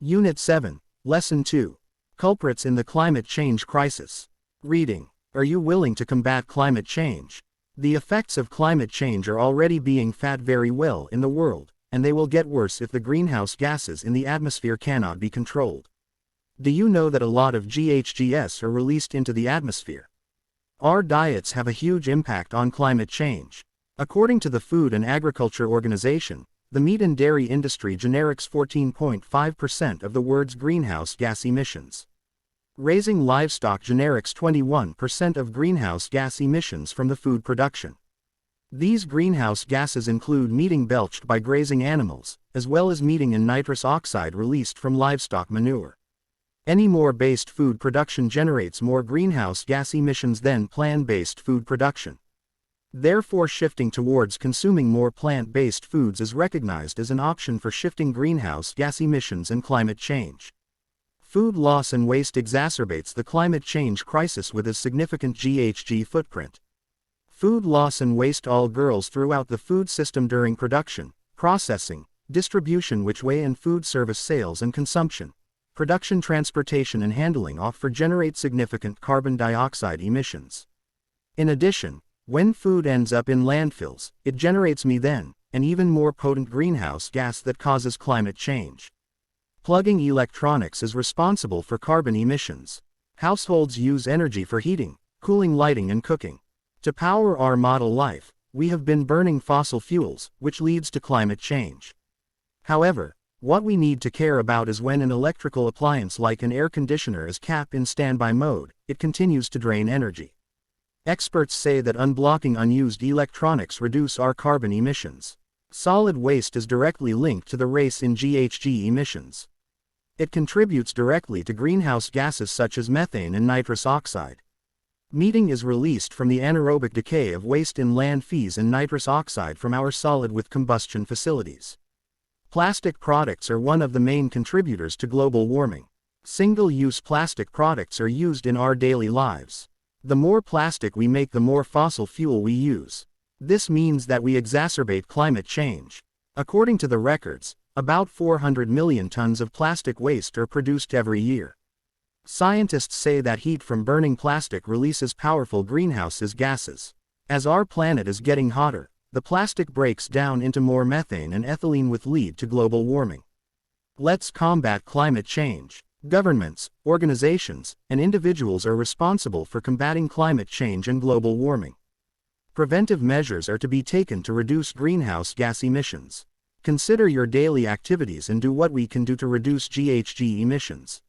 Unit 7, Lesson 2. Culprits in the Climate Change Crisis. Reading. Are you willing to combat climate change? The effects of climate change are already being felt very well in the world, and they will get worse if the greenhouse gases in the atmosphere cannot be controlled. Do you know that a lot of GHGs are released into the atmosphere? Our diets have a huge impact on climate change. According to the Food and Agriculture Organization, the meat and dairy industry generates 14.5% of the world's greenhouse gas emissions. Raising livestock generates 21% of greenhouse gas emissions from the food production. These greenhouse gases include methane belched by grazing animals, as well as methane and nitrous oxide released from livestock manure. Any more based food production generates more greenhouse gas emissions than plant-based food production. Therefore, shifting towards consuming more plant-based foods is recognized as an option for shifting greenhouse gas emissions and climate change. Food loss and waste exacerbates the climate change crisis with a significant GHG footprint. Food loss and waste all girls throughout the food system during production, processing, distribution, which way in food service sales and consumption. Production, transportation and handling often generate significant carbon dioxide emissions. In addition, when food ends up in landfills, it generates methane, an even more potent greenhouse gas that causes climate change. Plugging electronics is responsible for carbon emissions. Households use energy for heating, cooling, lighting and cooking. To power our model life, we have been burning fossil fuels, which leads to climate change. However, what we need to care about is when an electrical appliance like an air conditioner is kept in standby mode, it continues to drain energy. Experts say that unblocking unused electronics reduce our carbon emissions. Solid waste is directly linked to the rise in GHG emissions. It contributes directly to greenhouse gases such as methane and nitrous oxide. Methane is released from the anaerobic decay of waste in landfills and nitrous oxide from our solid with combustion facilities. Plastic products are one of the main contributors to global warming. Single-use plastic products are used in our daily lives. The more plastic we make, the more fossil fuel we use. This means that we exacerbate climate change. According to the records, about 400 million tons of plastic waste are produced every year. Scientists say that heat from burning plastic releases powerful greenhouse gases. As our planet is getting hotter, the plastic breaks down into more methane and ethylene, which lead to global warming. Let's combat climate change. Governments, organizations, and individuals are responsible for combating climate change and global warming. Preventive measures are to be taken to reduce greenhouse gas emissions. Consider your daily activities and do what we can do to reduce GHG emissions.